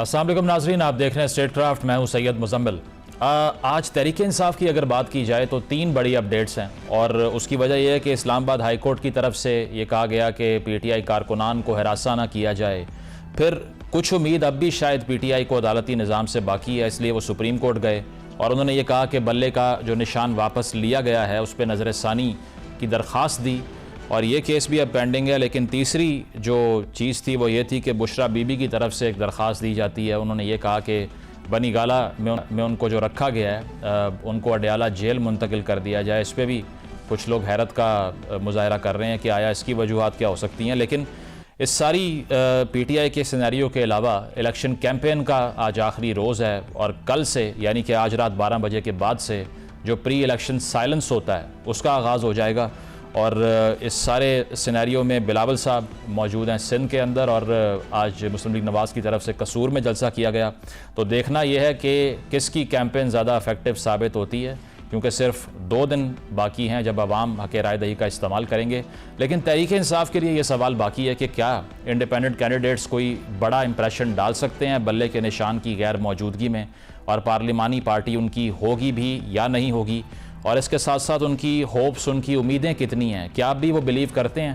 अस्सलाम वालेकुम नाज़रीन, आप देख रहे हैं स्टेट क्राफ्ट। मैं हूं सैयद मुज़म्मिल। आज तहरीक इंसाफ की अगर बात की जाए तो 3 बड़ी अपडेट्स हैं और उसकी वजह यह है कि इस्लामाबाद हाई कोर्ट की तरफ से ये कहा गया कि पीटीआई कारकुनान को हरासा ना किया जाए। फिर कुछ उम्मीद अब भी शायद पीटीआई को अदालती निज़ाम से बाकी है, इसलिए वो सुप्रीम कोर्ट गए और उन्होंने ये कहा कि बल्ले का जो निशान वापस लिया गया है उस पर नज़र सानी की दरख्वास्त दी और ये केस भी अब पेंडिंग है। लेकिन तीसरी जो चीज़ थी वो ये थी कि बुशरा बीबी की तरफ से एक दरख्वास्त दी जाती है। उन्होंने ये कहा कि बनी गाला में उनको जो रखा गया है उनको अडयाला जेल मुंतकिल कर दिया जाए। इस पर भी कुछ लोग हैरत का मुजाहरा कर रहे हैं कि आया इसकी वजूहात क्या हो सकती हैं। लेकिन इस सारी पीटीआई के सिनेरियो के अलावा इलेक्शन कैंपेन का आज आखिरी रोज़ है और कल से यानी कि आज रात 12 बजे के बाद से जो प्री इलेक्शन साइलेंस होता है उसका आगाज़ हो जाएगा। और इस सारे सिनेरियो में बिलावल साहब मौजूद हैं सिंध के अंदर और आज मुस्लिम लीग नवाज़ की तरफ से कसूर में जलसा किया गया। तो देखना यह है कि किसकी कैंपेन ज़्यादा इफेक्टिव साबित होती है, क्योंकि सिर्फ 2 दिन बाकी हैं जब अवाम हक़ राय दही का इस्तेमाल करेंगे। लेकिन तहरीक इंसाफ के लिए ये सवाल बाकी है कि क्या इंडिपेंडेंट कैंडिडेट्स कोई बड़ा इंप्रेशन डाल सकते हैं बल्ले के निशान की गैर मौजूदगी में, और पार्लिमानी पार्टी उनकी होगी भी या नहीं होगी, और इसके साथ साथ उनकी होप्स, उनकी उम्मीदें कितनी हैं। क्या आप भी वो बिलीव करते हैं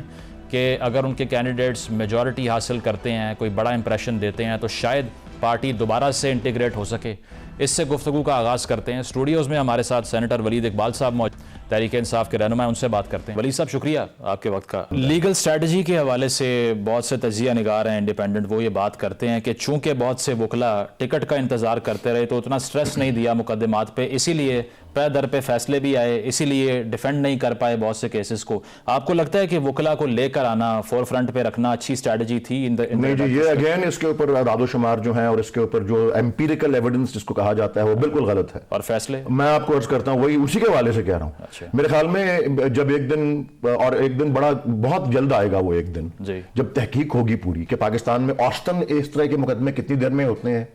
कि अगर उनके कैंडिडेट्स मेजॉरिटी हासिल करते हैं, कोई बड़ा इंप्रेशन देते हैं, तो शायद पार्टी दोबारा से इंटीग्रेट हो सके। इससे गुफ्तगू का आगाज़ करते हैं। स्टूडियोज़ में हमारे साथ सेनेटर वलीद इकबाल साहब मौजूद, तहरीक इंसाफ के रहनुमा, उनसे बात करते हैं। वलीद साहब शुक्रिया आपके वक्त का। लीगल स्ट्रेटजी के हवाले से बहुत से तजिया निगार हैं इंडिपेंडेंट, वो ये बात करते हैं कि चूंकि बहुत से वकला टिकट का इंतज़ार करते रहे तो उतना स्ट्रेस नहीं दिया मुकदमात पे, इसीलिए पे दर पे फैसले भी आए, इसीलिए डिफेंड नहीं कर पाए बहुत से केसेस को। आपको लगता है कि वकला को लेकर आना, फोर फ्रंट पे रखना अच्छी स्ट्रेटजी थी? नहीं जी, ये अगेन इसके ऊपर दादोशुमार जो है और इसके ऊपर जो एम्पीरिकल एविडेंस जिसको कहा जाता है वो बिल्कुल गलत है। और फैसले मैं आपको अर्ज करता हूँ, वही उसी के हवाले से कह रहा हूँ। अच्छा। मेरे ख्याल में जब एक दिन बड़ा बहुत जल्द आएगा वो एक दिन जब तहकीक होगी पूरी कि पाकिस्तान में औसतन इस तरह के मुकदमे कितनी देर में होते हैं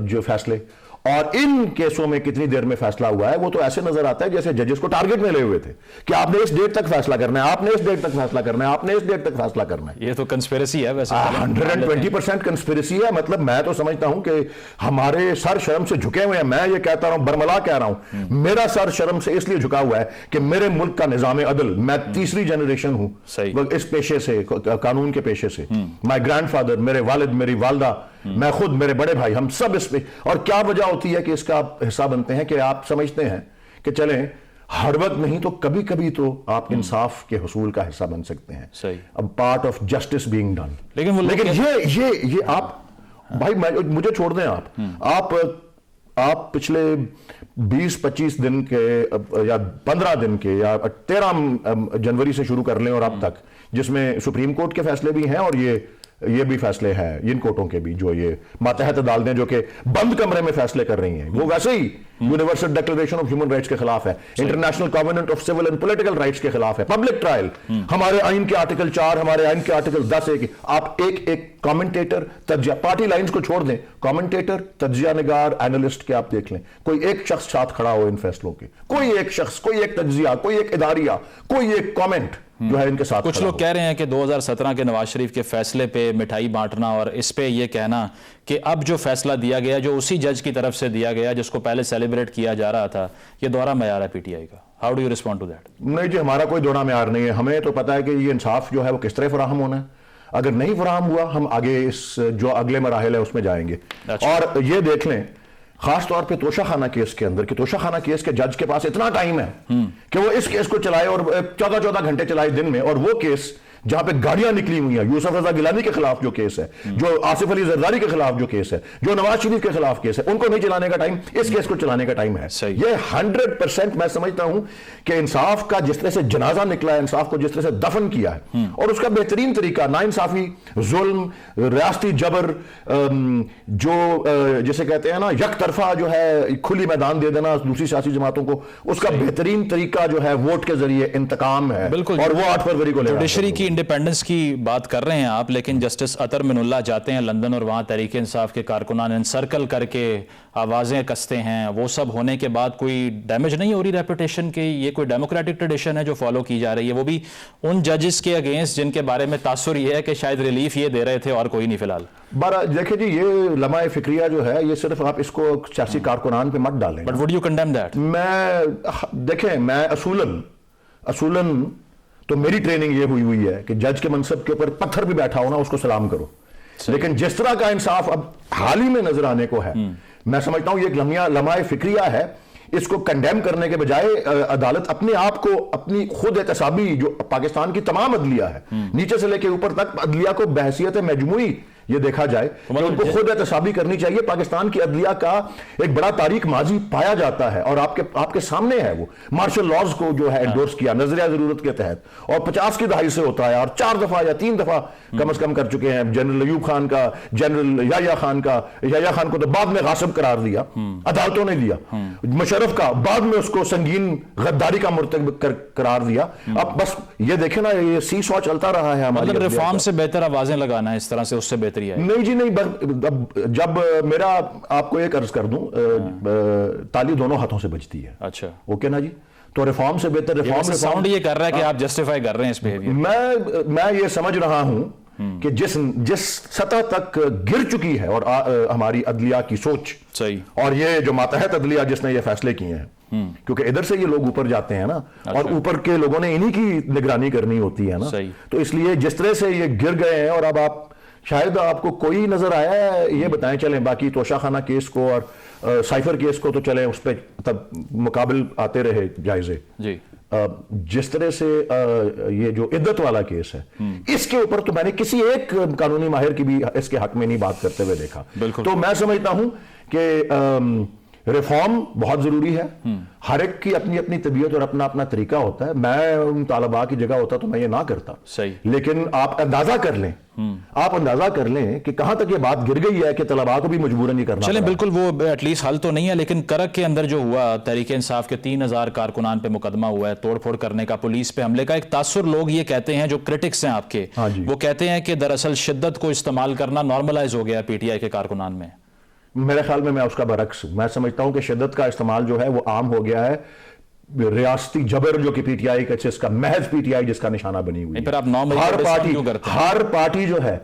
जो फैसले, और इन केसों में कितनी देर में फैसला हुआ है, वो तो ऐसे नजर आता है जैसे जजेस को टारगेट में ले हुए थे कि आपने इस डेट तक फैसला करना है, आपने इस डेट तक फैसला करना है, आपने इस डेट तक फैसला करना है। ये तो कंस्पिरेसी है वैसे। 120% कंस्पिरेसी है। मतलब मैं तो समझता हूं कि हमारे सर शर्म से झुके हुए हैं। मैं ये कहता रहा हूं, बरमला कह रहा हूं, मेरा सर शर्म से इसलिए झुका हुआ है कि मेरे मुल्क का निजाम अदल, मैं तीसरी जनरेशन हूं इस पेशे से, कानून के पेशे से। माय ग्रैंडफादर, मेरे वालिद, मेरी वालदा, मैं खुद, मेरे बड़े भाई, हम सब इस पे। और क्या वजह होती है कि इसका आप हिस्सा बनते हैं कि आप समझते हैं कि चलें हर वक्त नहीं तो कभी कभी तो आप इंसाफ के हुसूल का हिस्सा बन सकते हैं। सही। अब part of justice being done. लेकिन ये आप भाई, मुझे छोड़ दें। आप पिछले 20-25 दिन के या 15 दिन के या 13 जनवरी से शुरू कर लें और अब तक, जिसमें सुप्रीम कोर्ट के फैसले भी हैं और ये भी फैसले हैं इन कोर्टों के भी, जो ये मातहत अदालतें जो कि बंद कमरे में फैसले कर रही हैं, वो वैसे ही universal declaration of human rights के खिलाफ है, international covenant of civil and political rights के खिलाफ है, पब्लिक ट्रायल हमारे आइन के आर्टिकल 4, हमारे आइन के आर्टिकल 10 आप एक कमेंटेटर, तज्जिया, पार्टी लाइंस को छोड़ दें, कमेंटेटर, तज्जिया निगार, एनालिस्ट के आप देख लें, कोई एक शख्स साथ खड़ा हो इन फैसलों के, कोई एक शख्स, कोई एक तज्जिया, कोई एक इदारिया, कोई एक कमेंट जो है इनके साथ। कुछ लोग कह रहे हैं कि 2017 के नवाज शरीफ के फैसले पे मिठाई बांटना और इस पे ये कहना कि अब जो फैसला दिया गया, जो उसी जज की तरफ से दिया गया जिसको पहले सेलिब्रेट किया जा रहा था, ये दोहरा मयार है पीटीआई का। How do you respond to that? नहीं जी, हमारा कोई दोहरा मयार नहीं है। हमें तो पता है कि ये इंसाफ जो है वो किस तरह फराहम होना है। अगर नहीं फराहम हुआ, हम आगे इस जो अगले मराहल है उसमें जाएंगे। और ये देख लें, खास तौर पे तोशाखाना केस के अंदर, कि तोशाखाना केस के जज के पास इतना टाइम है कि वो इस केस को चलाए और 14-14 घंटे चलाए दिन में, और वो केस जहां पे गाड़ियां निकली हुई हैं, यूसुफ रजा गिलानी के खिलाफ जो केस है, जो आसिफ अली जरदारी के खिलाफ जो केस है, जो नवाज शरीफ के खिलाफ केस है, उनको नहीं चलाने का टाइम, इस केस को चलाने का टाइम है। ये 100% मैं समझता हूं कि इंसाफ का जिस तरह से जनाजा निकला है, इंसाफ को जिस तरह से दफन किया है, और उसका बेहतरीन तरीका नाइंसाफी, जुल्म, रियासती जबर, जो जिसे कहते हैं ना यक तरफा जो है खुली मैदान दे देना दूसरी सियासी जमातों को, उसका बेहतरीन तरीका जो है वोट के जरिए इंतकाम है। बिल्कुल। और वो 8 फरवरी को जुडिशरी की इंडिपेंडेंस की बात कर रहे हैं आप, लेकिन जस्टिस अतर मिनुल्लाह जाते हैं लंदन और वहाँ तहरीक इंसाफ के कारकुनान एनसर्कल करके आवाज़ें कसते हैं। वो सब होने के बाद कोई डैमेज नहीं हो रही रेपुटेशन की? ये कोई डेमोक्रेटिक ट्रेडिशन है जो फॉलो की जा रही है, वो भी उन जजेस के अगेंस्ट जिनके बारे में तासुर ये है कि शायद रिलीफ ये दे रहे थे और कोई नहीं फिलहाल। देखिए जी, ये लम्हा फिक्रिया जो है, ये सिर्फ आप इसको सियासी कारकुनान पे मत डालें। But would you condemn that? देखें, मैं असूलन तो मेरी ट्रेनिंग ये हुई है कि जज के मनसब के ऊपर पत्थर भी बैठा हो ना, उसको सलाम करो। लेकिन जिस तरह का इंसाफ अब हाल ही में नजर आने को है, मैं समझता हूं ये एक लम्हा फिक्रिया है। इसको कंडेम करने के बजाय अदालत अपने आप को, अपनी खुद एहतसाबी जो पाकिस्तान की तमाम अदलिया है, नीचे से लेकर ऊपर तक अदलिया को बहसियत मजमूई ये देखा जाए कि उनको खुद एहतसाबी करनी चाहिए। पाकिस्तान की अदलिया का एक बड़ा तारीख माजी पाया जाता है और आपके सामने है। वो मार्शल लॉज को जो है एंडोर्स किया नजरिया जरूरत के तहत, और 50 की दहाई से होता है, और 4 दफा या 3 दफा कम से कम कर चुके हैं। जनरल अयूब खान का, जनरल याया खान को तो बाद में गासिब करार दिया, अदालतों ने दिया। मुशर्रफ का बाद में उसको संगीन गद्दारी का मुर्तकब करार दिया। अब बस ये देखे ना, ये सीसॉ चलता रहा है हमारी। मतलब रिफॉर्म से बेहतर आवाजें लगाना है इस तरह से, उससे बेहतर नहीं जी नहीं। जब मेरा आपको एक अर्ज कर दूं, ताली दोनों हाथों से बजती है। अच्छा, ओके ना जी। तो रिफॉर्म से बेहतर रिफॉर्म साउंड ये कर रहा है कि आप जस्टिफाई कर रहे हैं इस बिहेवियर। मैं ये समझ रहा हूं कि जिस सतह तक गिर चुकी है और हमारी अदलिया की सोच, सही, और ये जो मातहत अदलिया जिसने ये फैसले किए हैं, क्योंकि इधर से ये लोग ऊपर जाते हैं ना, और ऊपर के लोगों ने इन्हीं की निगरानी करनी होती है ना, तो इसलिए जिस तरह से ये गिर गए हैं, और अब आप शायद आपको कोई नजर आया है, ये बताएं। चलें बाकी तोशा खाना केस को और साइफर केस को तो चलें, उस पर तब मुकाबल आते रहे जायजे जी। जिस तरह से ये जो इद्दत वाला केस है, इसके ऊपर तो मैंने किसी एक कानूनी माहिर की भी इसके हक में नहीं बात करते हुए देखा। तो मैं समझता हूं कि रिफॉर्म बहुत जरूरी है। हर एक की अपनी अपनी तबीयत और अपना अपना तरीका होता है। मैं उन तालिबा की जगह होता तो मैं ये ना करता। सही। लेकिन आप अंदाजा कर लें, कि कहां तक ये बात गिर गई है कि तलबा को भी मजबूरन नहीं करना। चलें, बिल्कुल वो एटलीस्ट हल तो नहीं है, लेकिन करक के अंदर जो हुआ, तहरीक इंसाफ के 3000 कारकुनान पे मुकदमा हुआ है, तोड़फोड़ करने का, पुलिस पे हमले का। एक तासुर लोग ये कहते हैं, जो क्रिटिक्स हैं आपके, वो कहते हैं कि दरअसल शिद्दत को इस्तेमाल करना नॉर्मलाइज हो गया पीटीआई के कारकुनान में। मेरे ख्याल में मैं उसका बरक्स हूं। मैं समझता हूं कि शिद्दत का इस्तेमाल जो है वो आम हो गया है। रियासती जबर जो कि पीटीआई का, जिसका महज पीटीआई जिसका निशाना बनी हुई है। आप हर पार्टी जो है,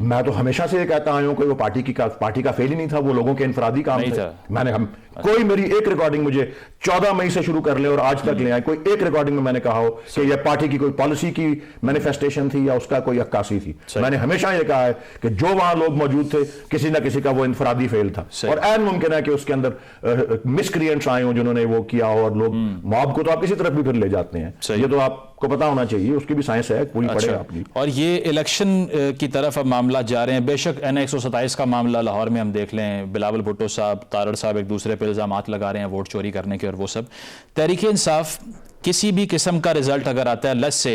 मैं तो हमेशा से ये कहता आया हूं कि वो पार्टी का फेल ही नहीं था, वो लोगों के इनफरादी काम थे। कोई मेरी एक रिकॉर्डिंग मुझे 14 मई से शुरू कर ले और आज तक ले आए, कोई एक रिकॉर्डिंग में मैंने कहा हो कि यह पार्टी की कोई पॉलिसी की मैनिफेस्टेशन थी या उसका कोई अक्कासी थी। मैंने हमेशा यह कहा है कि जो वहां लोग मौजूद थे, किसी ना किसी का वो इनफरादी फेल था, और ऐन मुमकिन है कि उसके अंदर मिसक्रिएंट्स आए हों जिन्होंने वो किया हो, और लोग मॉब को तो आप किसी तरफ भी फिर ले जाते हैं। ये तो आपको पता होना चाहिए, उसकी भी साइंस है, पूरी पढ़े आपकी। और ये इलेक्शन की तरफ अब मामला जा रहे हैं। बेशक NA 127 का मामला लाहौर में हम देख लें, बिलावल भुट्टो साहब, तारड़ साहब एक दूसरे पे इल्जामात लगा रहे हैं वोट चोरी करने के और वो सब। तहरीक इंसाफ किसी भी किस्म का रिजल्ट अगर आता है, let's say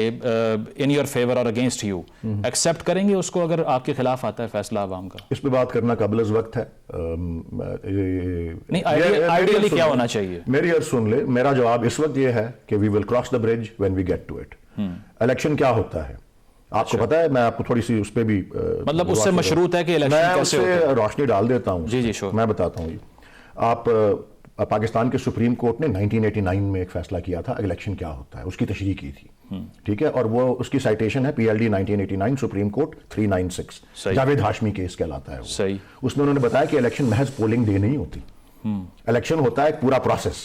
in your favour और अगेंस्ट यू, एक्सेप्ट करेंगे उसको अगर आपके खिलाफ आता है फैसला आवाम का? इस पे बात करना काबिल वक्त है। नहीं, आइडियली क्या होना चाहिए? मेरी अर्ज सुन ले। मेरा जवाब इस वक्त ये है कि we will cross the bridge when we get to it. Election क्या होता है आपको पता है? मैं आपको थोड़ी सी उस पर भी मतलब उससे मशरूत है कि इलेक्शन कैसे होता है? रोशनी डाल देता हूं। जी श्योर, मैं बताता हूं। आप पाकिस्तान के सुप्रीम कोर्ट ने 1989 में एक फैसला किया था, इलेक्शन क्या होता है, उसकी तशरीह की थी। ठीक है, और वो उसकी साइटेशन है PLD 1989 supreme court 396, Javed Hashmi case कहलाता है वो। सही। उसमें उन्होंने बताया कि इलेक्शन महज पोलिंग डे नहीं होती, इलेक्शन होता है एक पूरा प्रोसेस,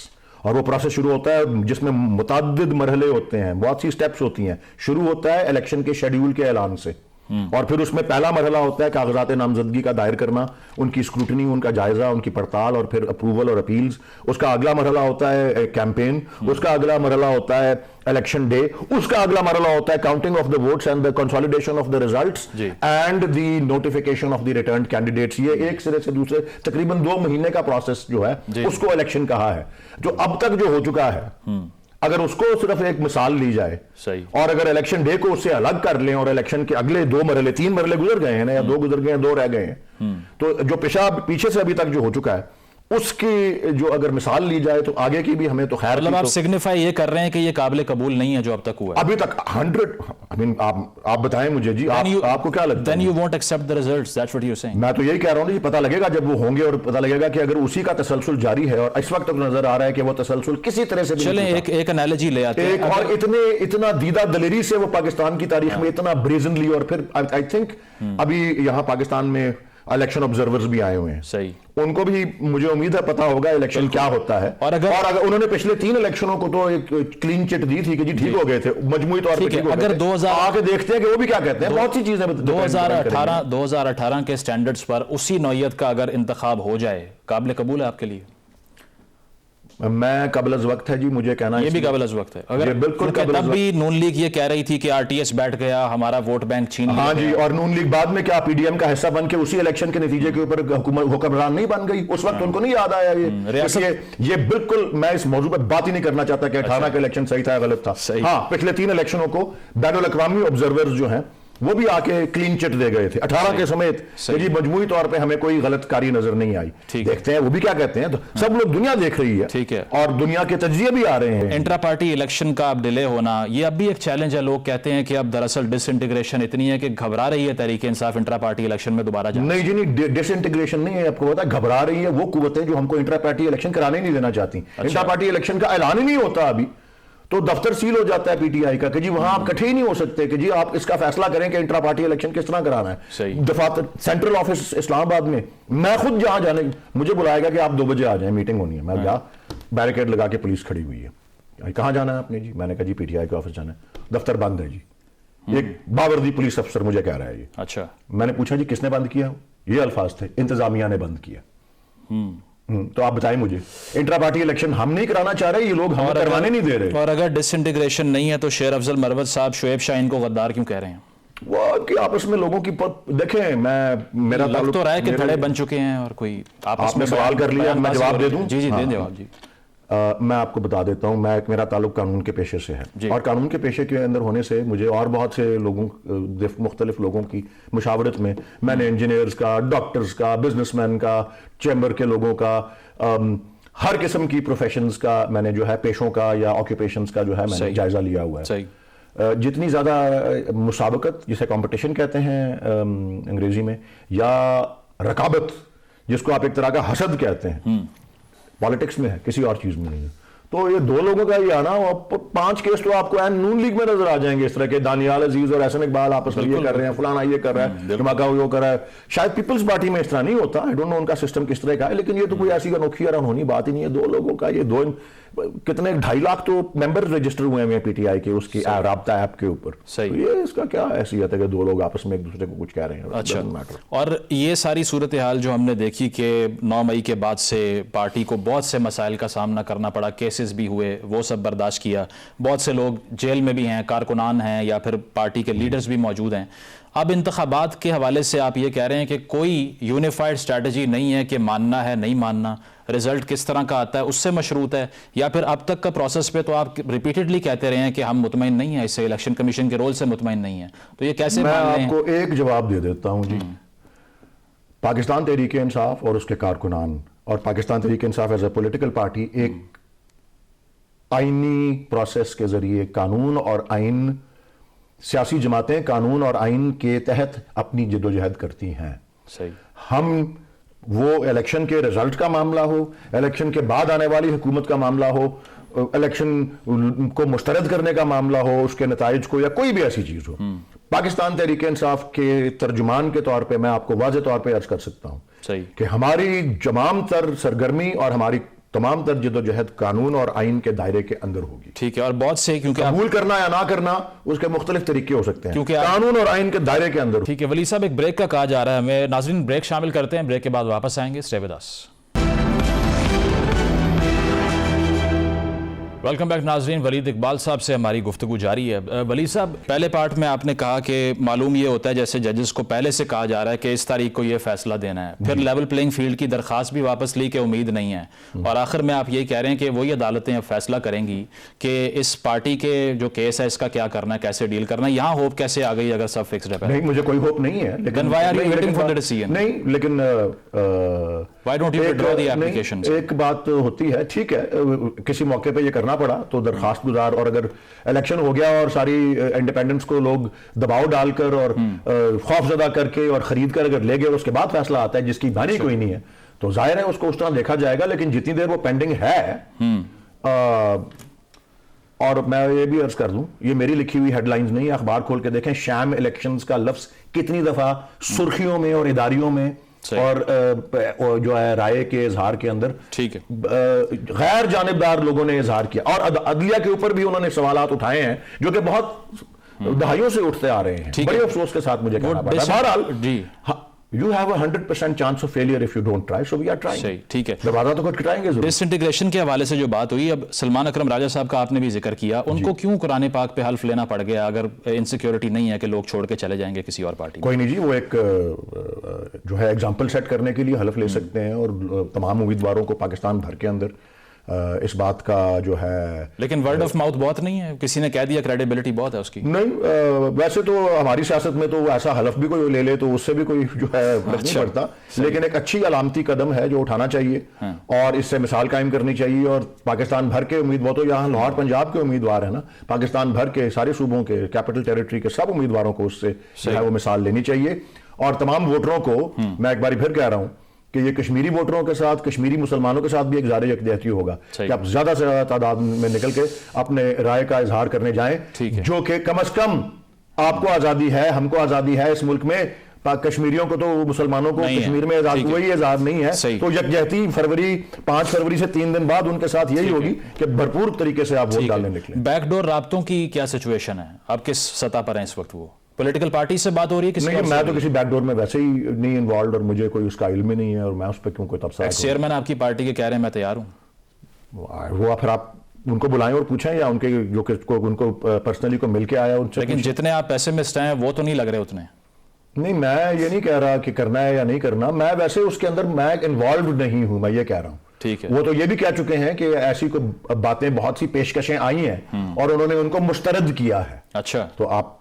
और वो प्रोसेस शुरू होता है जिसमें मुतअद्दिद मरहले होते हैं, बहुत सी स्टेप्स होती हैं। शुरू होता है इलेक्शन के शेड्यूल के ऐलान से, और फिर उसमें पहला मरहला होता है कागजात नामजदगी का दायर करना, उनकी स्क्रूटनी, उनका जायजा, उनकी पड़ताल, और फिर अप्रूवल और अपील्स। उसका अगला मरहला होता है कैंपेन, उसका अगला मरहला होता है इलेक्शन डे, उसका अगला मरहला होता है counting of the votes and the consolidation of the results and the notification of the returned candidates. ये एक सिरे से दूसरे तकरीबन 2 महीने का प्रोसेस जो है उसको इलेक्शन कहा है। जो अब तक जो हो चुका है, अगर उसको सिर्फ एक मिसाल ली जाए, सही, और अगर इलेक्शन डे को उससे अलग कर लें, और इलेक्शन के अगले 2 मरहले, 3 मरहले गुजर गए हैं ना, या 2 गुजर गए हैं, 2 रह गए हैं, तो जो पीछे से अभी तक जो हो चुका है, उसकी जो अगर मिसाल ली जाए तो आगे की भी हमें तो खैर मतलब आप तो सिग्निफाई ये कर रहे हैं कि ये काबिल कबूल नहीं है जो अब तक हुआ है। अभी तक 100 आप बताएं मुझे जी, आपको क्या लगता है? Then you won't accept the results, that's what you're saying. मैं तो यही कह रहा हूं जी, पता लगेगा जब वो होंगे और पता लगेगा कि अगर उसी का तसलसल जारी है, और इस वक्त तो नजर आ रहा है कि वो तसलसल किसी तरह से चलें एक एनालॉजी ले आते हैं। एक और इतना दीदा दलेरी से वो पाकिस्तान की तारीख में इतना ब्रेजनली, और फिर आई थिंक अभी यहां पाकिस्तान में इलेक्शन ऑब्जर्वर्स भी आए हुए हैं, सही, उनको भी मुझे उम्मीद है पता होगा इलेक्शन क्या होता है। और अगर उन्होंने पिछले 3 इलेक्शनों को तो एक क्लीन चिट दी थी कि जी ठीक हो गए थे, मजमूई तौर पे ठीक हो गए अगर थे। 2000 आके देखते हैं कि वो भी क्या कहते हैं, बहुत सी चीजें 2018 के स्टैंडर्ड्स पर उसी नौयत का अगर इंतखाब हो जाए, काबिल कबूल है आपके लिए? मैं काबिल वक्त है जी, मुझे कहना ये भी काबिल वक्त है। अगर बिल्कुल तब भी नून लीग ये कह रही थी कि आरटीएस बैठ गया, हमारा वोट बैंक छीन लिया। हाँ जी, और नून लीग बाद में क्या पीडीएम का हिस्सा बन के उसी इलेक्शन के नतीजे के ऊपर हुक्मरान नहीं बन गई? उस वक्त उनको नहीं याद आया ये बिल्कुल, मैं इस मौजूद पर बात ही नहीं करना चाहता कि 18 का इलेक्शन सही था या गलत था। हाँ, पिछले 3 इलेक्शनों को बैनुल अक़वामी ऑब्जर्वर्स जो हैं वो भी आके क्लीन चिट दे गए थे 18 के समेत, जी मजमूई तौर पे हमें कोई गलत कारी नजर नहीं आई। देखते हैं वो भी क्या कहते हैं, तो सब लोग दुनिया देख रही है, ठीक है, और दुनिया के तज्जिए भी आ रहे हैं। इंट्रा पार्टी इलेक्शन का अब डिले होना, ये अब भी एक चैलेंज है। लोग कहते हैं कि अब दरअसल डिसइंटीग्रेशन इतनी है कि घबरा रही है Tehreek Insaf intra party election में दोबारा जाने। नहीं जी, नहीं, डिसइंटीग्रेशन नहीं है, आपको पता है घबरा रही है वो कुव्वतें जो हमको इंट्रा पार्टी इलेक्शन कराने नहीं देना चाहती। इंट्रा पार्टी इलेक्शन का ऐलान ही नहीं होता अभी, तो दफ्तर सील हो जाता है पीटीआई का कि जी वहां आप इकट्ठे ही नहीं हो सकते कि जी आप इसका फैसला करें कि इंट्रा पार्टी इलेक्शन किस तरह कराना है। दफातर सेंट्रल ऑफिस इस्लामाबाद में मैं खुद जहां जाने, मुझे बुलाएगा कि आप 2 बजे आ जाएं, मीटिंग होनी है। मैं गया, बैरिकेड लगा के पुलिस खड़ी हुई है, कहां जाना है आपने जी? मैंने कहा जी पीटीआई के ऑफिस जाना है। दफ्तर बंद है जी। एक बावर्दी पुलिस अफसर मुझे कह रहा है ये। अच्छा, मैंने पूछा जी किसने बंद किया? ये अल्फाज थे, इंतजामिया ने बंद किया। तो आप बताएं मुझे, इंट्रा पार्टी इलेक्शन हम नहीं कराना चाह रहे, ये लोग हमें करवाने नहीं दे रहे। और अगर डिसइंटीग्रेशन नहीं है तो शेर अफजल मरवत साहब शुएब शाहीन को गद्दार क्यों कह रहे हैं? वो कि आपस में लोगों की देखें, मेरा लग तो रहा है कि धड़े बन चुके हैं और कोई आपस में सवाल कर लिया, मैं जवाब दे दूं? जी दें जवाब जी। मैं आपको बता देता हूं, मेरा ताल्लुक कानून के पेशे से है, और कानून के पेशे के अंदर होने से मुझे और बहुत से लोगों, मुख्तलिफ लोगों की मुशावरत में मैंने इंजीनियर्स का, डॉक्टर्स का, बिजनेसमैन का, चैम्बर के लोगों का, हर किस्म की प्रोफेशंस का मैंने जो है, पेशों का या ऑक्यूपेशंस का जो है मैंने जायजा लिया हुआ है। जितनी ज्यादा मुसाबकत, जिसे कंपटीशन कहते हैं अंग्रेजी में, या रकाबत जिसको आप एक तरह का हसद कहते हैं, पॉलिटिक्स में है, किसी और चीज में नहीं है। तो ये 2 लोगों का ये आना, 5 केस तो आपको नून लीग में नजर आ जाएंगे इस तरह के, दानियाल अजीज और एहसन इकबाल आपस में ये कर रहे हैं, फलाना ये कर रहा है, धमाका वो कर रहा है। शायद पीपल्स पार्टी में इस तरह नहीं होता, आई डोंट नो उनका सिस्टम किस तरह का है, लेकिन ये तो कोई ऐसी अनोखी और अनहोनी बात ही नहीं है। 2 लोगों का ये कितने 2.5 लाख तो मेंबर रजिस्टर हुए हैं पीटीआई के उसकी राब्ता ऐप के ऊपर। तो ये इसका क्या हैसियत है कि 2 लोग आपस में एक दूसरे को कुछ कह रहे हैं? अच्छा, और ये सारी सूरत हाल जो हमने देखी कि 9 मई के बाद से पार्टी को बहुत से मसाइल का सामना करना पड़ा, केसेस भी हुए, वो सब बर्दाश्त किया, बहुत से लोग जेल में भी हैं, कारकुनान हैं या फिर पार्टी के लीडर्स भी मौजूद हैं। अब इंतखाबात के हवाले से आप ये कह रहे हैं कि कोई यूनिफाइड स्ट्रैटेजी नहीं है कि मानना है नहीं मानना, रिजल्ट किस तरह का आता है उससे मशरूत है, या फिर अब तक का प्रोसेस पे तो आप रिपीटेडली कहते रहे हैं कि हम मुतमईन नहीं है इससे, इलेक्शन कमीशन के रोल से मुतमईन नहीं है, तो ये कैसे? मैं आपको एक जवाब दे देता हूं जी। पाकिस्तान तहरीक इंसाफ और उसके कारकुनान, और Pakistan Tehreek Insaf as a political party, एक आईनी प्रोसेस के जरिए कानून और आइन, सियासी जमातें कानून और आइन के तहत अपनी जद्दोजहद करती हैं। सही। हम वो इलेक्शन के रिजल्ट का मामला हो, इलेक्शन के बाद आने वाली हुकूमत का मामला हो, इलेक्शन को मुस्तरद करने का मामला हो, उसके नताइज को, या कोई भी ऐसी चीज हो, पाकिस्तान तहरीक इंसाफ के तर्जुमान के तौर पे मैं आपको वाज़ेह तौर पे अर्ज कर सकता हूं कि हमारी तमाम तर सरगर्मी और हमारी तमाम तर जद्दोजहद कानून और आइन के दायरे के अंदर होगी। ठीक है, और बहुत से, क्योंकि कबूल करना या ना करना उसके मुख्तलिफ तरीके हो सकते हैं, क्योंकि कानून और आइन के दायरे के अंदर। ठीक है, वली साहब एक ब्रेक का कहा जा रहा है, हमें नाज़रीन ब्रेक शामिल करते हैं, ब्रेक के बाद वापस आएंगे, stay with us. Welcome back नाजरीन। वलीद इकबाल साहब से हमारी गुफ्तगू जारी है। वलीद साहब, पहले पार्ट में आपने कहा कि मालूम ये होता है जैसे जजेस को पहले से कहा जा रहा है कि इस तारीख को ये फैसला देना है, फिर लेवल प्लेइंग फील्ड की दरख्वास्त भी वापस ली कि उम्मीद नहीं है, और आखिर में आप यही कह रहे हैं कि वही अदालतें अब फैसला करेंगी कि इस पार्टी के जो केस है इसका क्या करना है, कैसे डील करना है। यहाँ होप कैसे आ गई अगर सब फिक्स्ड है? नहीं, मुझे कोई होप नहीं है, लेकिन नहीं, लेकिन Why don't you withdraw the applications? एक बात होती है, ठीक है, किसी मौके पे ये करना पड़ा तो दरखास्त गुजार, और अगर इलेक्शन हो गया और सारी इंडिपेंडेंस को लोग दबाव डालकर और खौफजदा करके और खरीद कर अगर ले गए, उसके बाद फैसला आता है जिसकी बानी कोई नहीं है, तो जाहिर है उसको उस तरह देखा जाएगा। लेकिन जितनी देर वो पेंडिंग है, और मैं ये भी अर्ज कर दूं, ये मेरी लिखी हुई हेडलाइंस नहीं है, अखबार खोल के देखें, शैम इलेक्शंस का लफ्ज कितनी दफा सुर्खियों में और इदारियों में और जो है राय के इजहार के अंदर, ठीक है, गैर जानिबदार लोगों ने इजहार किया, और अदलिया के ऊपर भी उन्होंने सवालात उठाए हैं जो कि बहुत दहाइयों से उठते आ रहे हैं। बड़े अफसोस के साथ मुझे कहना पड़ा। बहरहाल जी, You have a 100% chance of failure if you don't try, so we are trying. सही, ठीक है। दरवाजा तो खटखटाएंगे जरूर। डिसइंटीग्रेशन के हवाले से जो बात हुई, अब सलमान अकरम राजा साहब का आपने भी जिक्र किया, उनको क्यों कुरान पाक पे हल्फ लेना पड़ गया अगर इनसिक्योरिटी नहीं है कि लोग छोड़ के चले जाएंगे किसी और पार्टी? कोई नहीं जी, वो एक जो है एग्जाम्पल सेट करने के लिए हल्फ ले सकते हैं, और तमाम उम्मीदवारों को पाकिस्तान भर के अंदर इस बात का जो है, लेकिन वर्ड ऑफ माउथ बहुत नहीं है, किसी ने कह दिया क्रेडिबिलिटी बहुत है उसकी। नहीं, वैसे तो हमारी सियासत में तो ऐसा हलफ भी कोई ले ले तो उससे भी कोई जो है फर्क नहीं पड़ता, लेकिन एक अच्छी अलामती कदम है जो उठाना चाहिए, और इससे मिसाल कायम करनी चाहिए। और पाकिस्तान भर के उम्मीदवार, तो यहाँ लाहौर पंजाब के उम्मीदवार है ना, पाकिस्तान भर के सारे सूबों के, कैपिटल टेरिटरी के सब उम्मीदवारों को उससे जो है वो मिसाल लेनी चाहिए। और तमाम वोटरों को मैं एक बार फिर कह रहा हूं कि ये कश्मीरी वोटरों के साथ, कश्मीरी मुसलमानों के साथ भी एक ज़ाहिर यकजहती होगा कि आप ज्यादा से ज्यादा तादाद में निकल के अपने राय का इजहार करने जाएं, जो कि कम से कम आपको आज़ादी है, हमको आज़ादी है इस मुल्क में, कश्मीरियों को तो, मुसलमानों को कश्मीर में वही इजहार नहीं है। तो यकजहती 5 फरवरी से 3 दिन बाद उनके साथ यही होगी कि भरपूर तरीके से आप वोट डालने निकले। बैकडोर राब्तों की क्या सिचुएशन है, आप किस सतह पर हैं इस वक्त? वो पॉलिटिकल पार्टी से बात हो रही है किसी? नहीं, मैं तो किसी बैकडोर में वैसे ही नहीं इन्वॉल्व, और मुझे कोई उसका इल्म नहीं है, और मैं उस पर क्यों कोई तबसरा। चेयरमैन आपकी पार्टी के कह रहे हैं मैं तैयार हूं, वो फिर आप उनको बुलाएं और पूछें, या उनके जो उनको पर्सनली को मिलके आया उनसे। लेकिन जितने आप पेसिमिस्ट हैं वो तो नहीं लग रहे उतने। नहीं, मैं ये नहीं कह रहा कि करना है या नहीं करना, मैं वैसे उसके अंदर मैं इन्वॉल्व नहीं हूं, मैं ये कह रहा हूं। ठीक है, वो तो ये भी कह चुके हैं कि ऐसी कोई बातें, बहुत सी पेशकशें आई हैं और उन्होंने उनको मुस्तरद किया है। अच्छा, तो आप,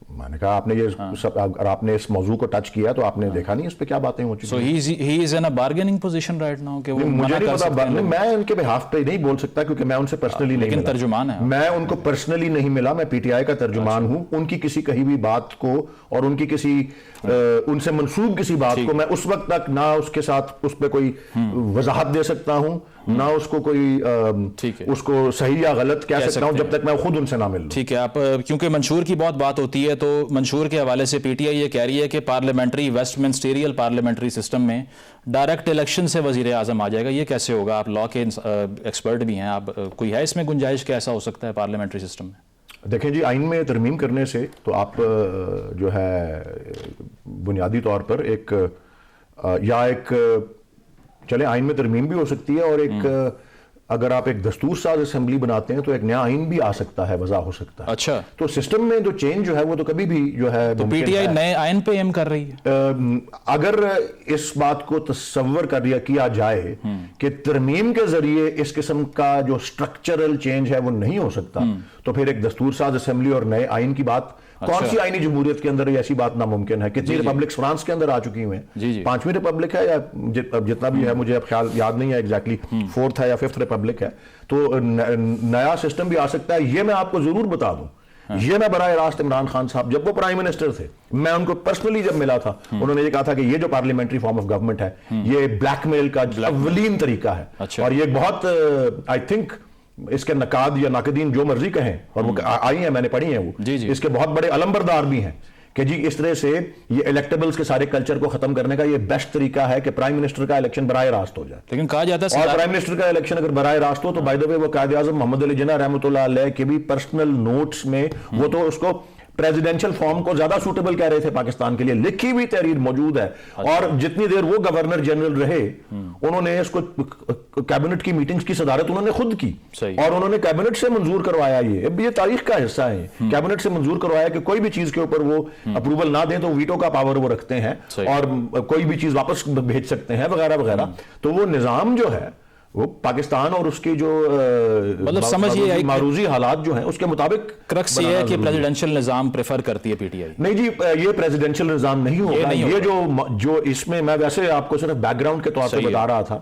मैंने कहा आपने ये सब, अगर आपने इस मौजू को टच किया तो आपने देखा नहीं इस पे क्या बातें हो चुकी। So he is in a bargaining position right now कि वो मुझे नहीं पता, मैं उनके बिहाफ पे नहीं बोल सकता क्योंकि मैं उनसे पर्सनली नहीं मिला। तर्जुमान है, मैं उनको पर्सनली नहीं मिला, मैं पीटीआई का तर्जुमान हूं। उनकी किसी कही हुई बात को और उनकी किसी उनसे मंसूब किसी बात को मैं उस वक्त तक ना उसके साथ उस पर कोई वजाहत दे सकता हूं, ना उसको कोई उसको सही या गलत कह सकता हूं जब तक मैं खुद उनसे ना मिलूं। ठीक है, आप क्योंकि मंशूर की बहुत बात होती है, तो मंशूर के हवाले से पीटीआई ये कह रही है कि पार्लियामेंट्री, वेस्टमिंस्टीरियल पार्लियामेंट्री सिस्टम में डायरेक्ट इलेक्शन से वजीर आजम आ जाएगा। ये कैसे होगा? आप लॉ के एक्सपर्ट भी हैं, आप कोई है इसमें गुंजाइश कि ऐसा हो सकता है पार्लियामेंट्री सिस्टम में? देखें जी, आइन में तरमीम करने से तो आप जो है बुनियादी तौर पर चले आइन में तरमीम भी हो सकती है, और एक अगर आप एक दस्तूर साज असेंबली बनाते हैं तो एक नया आइन भी आ सकता है, वज़ा हो सकता है। अच्छा, तो सिस्टम में जो चेंज जो है वो तो कभी भी जो है, तो पीटीआई नए आइन पे एम कर रही है। अगर इस बात को तस्वर किया जाए कि तरमीम के जरिए इस किस्म का जो स्ट्रक्चरल चेंज है वो नहीं हो सकता, तो फिर एक दस्तूर साज असेंबली और नए आइन की बात, कौन सी आईनी जमहूरियत के अंदर ऐसी बात नामुमकिन है? कितनी रिपब्लिक्स फ्रांस के अंदर आ चुकी हुई हैं, 5वीं रिपब्लिक है या जितना भी है, मुझे अब ख्याल याद नहीं है एग्जैक्टली, 4th है या 5th रिपब्लिक है, तो नया सिस्टम भी आ सकता है। ये मैं आपको जरूर बता दूं, ये मैं बराए रास्त इमरान खान साहब जब वो प्राइम मिनिस्टर थे, मैं उनको पर्सनली जब मिला था, उन्होंने ये कहा था कि ये जो पार्लियामेंट्री फॉर्म ऑफ गवर्नमेंट है ये ब्लैकमेल का अव्वलीन तरीका है। और ये बहुत आई थिंक इसके नकाद या नाकदीन जो मर्जी कहें, और वो आई हैं, मैंने पढ़ी हैं, वो इसके बहुत बड़े अलंबरदार भी हैं कि जी इस तरह से ये इलेक्टेबल्स के सारे कल्चर को खत्म करने का ये बेस्ट तरीका है कि प्राइम मिनिस्टर का इलेक्शन बराह रास्त हो जाए। लेकिन कहा जाता है, और प्राइम मिनिस्टर का इलेक्शन अगर बराह रास्त हो तो बाय द वे वो कायदे आज़म मोहम्मद अली जिन्ना रहमतुल्लाह अलैह के भी पर्सनल नोट्स में वो तो उसको प्रेसिडेंशियल फॉर्म को ज्यादा सूटेबल कह रहे थे पाकिस्तान के लिए। लिखी हुई तहरीर मौजूद है। और जितनी देर वो गवर्नर जनरल रहे, उन्होंने इसको कैबिनेट की मीटिंग्स की सदारत उन्होंने खुद की, और उन्होंने कैबिनेट से मंजूर करवाया। ये तारीख का हिस्सा है। कैबिनेट से मंजूर करवाया कि कोई भी चीज के ऊपर वो अप्रूवल ना दें तो वीटो का पावर वो रखते हैं, और कोई भी चीज वापस भेज सकते हैं वगैरह वगैरह। तो वो निजाम जो है वो पाकिस्तान और उसकी जो मतलब समझिए मारूजी हालात जो हैं उसके मुताबिक क्रक्स ये है कि प्रेसिडेंशियल निजाम प्रेफर करती है पीटीआई। नहीं जी, ये प्रेसिडेंशियल निजाम नहीं होगा। ये जो इसमें मैं वैसे आपको सिर्फ बैकग्राउंड के तौर पे बता रहा था,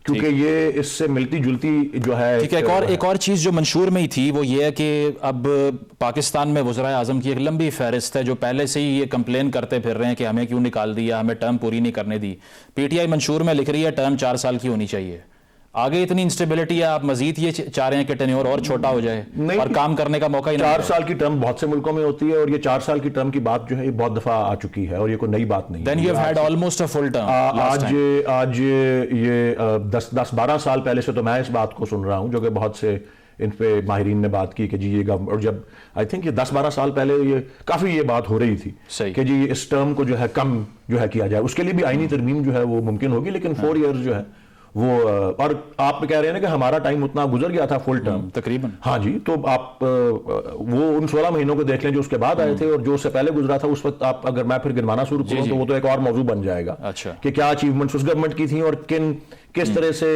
क्योंकि ये इससे मिलती जुलती जो है। ठीक है, एक और चीज जो मंशूर में ही थी वो ये है कि अब पाकिस्तान में वज़राए आज़म की एक लंबी फहरिस्त है जो पहले से ही ये कंप्लेन करते फिर रहे हैं कि हमें क्यों निकाल दिया, हमें टर्म पूरी नहीं करने दी। पीटीआई मंशूर में लिख रही है टर्म 4 साल की होनी चाहिए। आगे इतनी इंस्टेबिलिटी है, आप मजीद ये चाह रहे हैं कि टेन्योर और छोटा हो जाए और काम करने का मौका ही नहीं। 4 साल की टर्म बहुत से मुल्कों में होती है, और ये 4 साल की टर्म की बात जो है ये बहुत दफा आ चुकी है, और ये कोई नई बात नहीं। Then you have had almost a full term. आज ये 10-12 साल पहले से तो मैं इस बात को सुन रहा हूं, जो कि बहुत से इन पे माहिरीन ने बात की कि जी ये और जब आई थिंक ये 10-12 साल पहले ये काफी ये बात हो रही थी कि जी इस टर्म को जो है कम जो है किया जाए, उसके लिए भी आईनी तरमीम जो है वो मुमकिन होगी, लेकिन 4 इयर्स जो है वो। और आप कह रहे हैं ना कि हमारा टाइम उतना गुजर गया था फुल टर्म तकरीबन। हाँ जी, तो आप वो उन 16 महीनों को देख लें जो उसके बाद आए थे और जो उससे पहले गुजरा था। उस वक्त आप अगर मैं फिर गिनवाना शुरू करूं तो वो तो एक और मौजू बन जाएगा। अच्छा, कि क्या अचीवमेंट्स उस गवर्नमेंट की थी और किस तरह से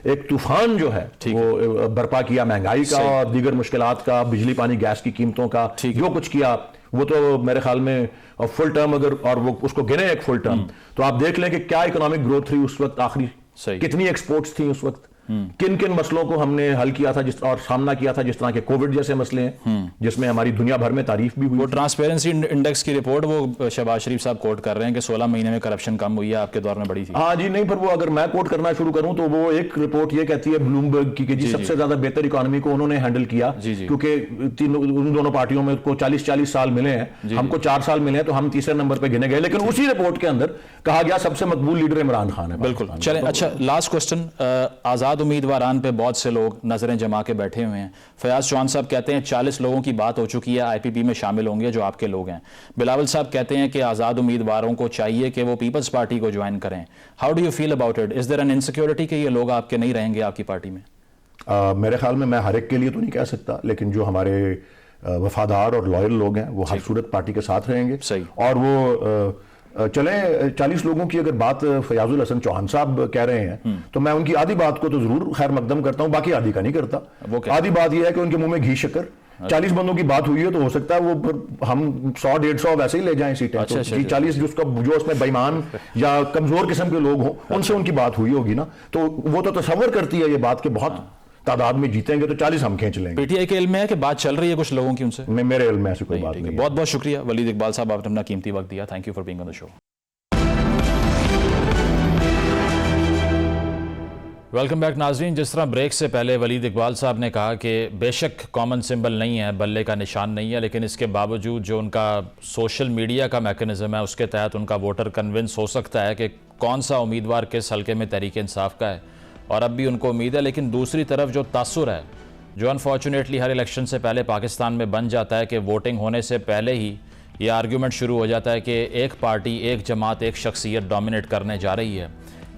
एक तूफान जो है वो बर्पा किया महंगाई का और दीगर मुश्किलात का, बिजली पानी गैस की कीमतों का, जो कुछ किया वो तो मेरे ख्याल में फुल टर्म अगर और वो उसको गिने एक फुल टर्म तो आप देख लें कि क्या इकोनॉमिक ग्रोथ रही उस वक्त, आखिरी कितनी एक्सपोर्ट्स थी उस वक्त, किन किन मसलों को हमने हल किया था और सामना किया था, जिस तरह के कोविड जैसे मसले हैं जिसमें हमारी दुनिया भर में तारीफ भी हुई। वो ट्रांसपेरेंसी इंडेक्स की रिपोर्ट वो शहबाज शरीफ साहब कोट कर रहे हैं कि 16 महीने में करप्शन कम हुई है, आपके दौर में बड़ी थी। हाँ जी, नहीं, पर वो अगर मैं कोट करना शुरू करूं तो वो एक रिपोर्ट ये कहती है ब्लूमबर्ग की कि जी सबसे ज्यादा बेहतर इकोनॉमी को उन्होंने हैंडल किया, क्योंकि उन दोनों पार्टियों में को 40-40 साल मिले हैं, हमको 4 साल मिले हैं, तो हम तीसरे नंबर पे गिने गए। लेकिन उसी रिपोर्ट के अंदर कहा गया सबसे मकबूल लीडर इमरान खान है। बिल्कुल। चलें, अच्छा लास्ट क्वेश्चन, आजाद उम्मीदवारान पे बहुत से लोग नजरें जमा के बैठे हुए हैं। फयाज चौहान साहब कहते हैं 40 लोगों की बात हो चुकी है, आईपीपी में शामिल होंगे जो आपके लोग हैं। बिलावल साहब कहते हैं कि आजाद उम्मीदवारों को चाहिए कि वो पीपल्स पार्टी को ज्वाइन करें। How do you feel about it? Is there an insecurity कि ये लोग आपके नहीं रहेंगे आपकी पार्टी में? मेरे ख्याल में मैं हर एक के लिए तो नहीं कह सकता, लेकिन जो हमारे वफादार और लॉयल लोग हैं वो हर सूरत पार्टी के साथ रहेंगे। सही। और वो चले 40 लोगों की अगर बात फयाजुल हसन चौहान साहब कह रहे हैं तो मैं उनकी आधी बात को तो जरूर खैर मकदम करता हूं, बाकी आधी का नहीं करता। आधी बात यह है कि उनके मुंह में घी शक्कर। 40 बंदों की बात हुई है तो हो सकता है वो हम 100-150 वैसे ही ले जाएं सीटें। अच्छा, तो 40 जो उसमें बेईमान या कमजोर किस्म के लोग हों उनसे उनकी बात हुई होगी ना, तो वो तो तसव्वुर करती है ये बात कि बहुत तादाद में जीतेंगे तो 40 हम खींच लेंगे। पीटीआई के इल्म में है कि बात चल रही है कुछ लोगों की उनसे? मेरे इल्म में ऐसी कोई बात नहीं। बहुत बहुत शुक्रिया वलीद इकबाल साहब, आपने अपना कीमती वक्त दिया। Thank you for being on the show. Welcome back नाजरीन। जिस तरह ब्रेक से पहले वलीद इकबाल साहब ने कहा कि बेशक कॉमन सिंबल नहीं है, बल्ले का निशान नहीं है, लेकिन इसके बावजूद जो उनका सोशल मीडिया का मैकेनिज़्म है उसके तहत उनका वोटर कन्विंस हो सकता है कि कौन सा उम्मीदवार किस हल्के में तहरीक इंसाफ का है, और अब भी उनको उम्मीद है। लेकिन दूसरी तरफ जो तासुर है जो अनफॉर्चुनेटली हर इलेक्शन से पहले पाकिस्तान में बन जाता है कि वोटिंग होने से पहले ही ये आर्ग्यूमेंट शुरू हो जाता है कि एक पार्टी, एक जमात, एक शख्सियत डोमिनेट करने जा रही है।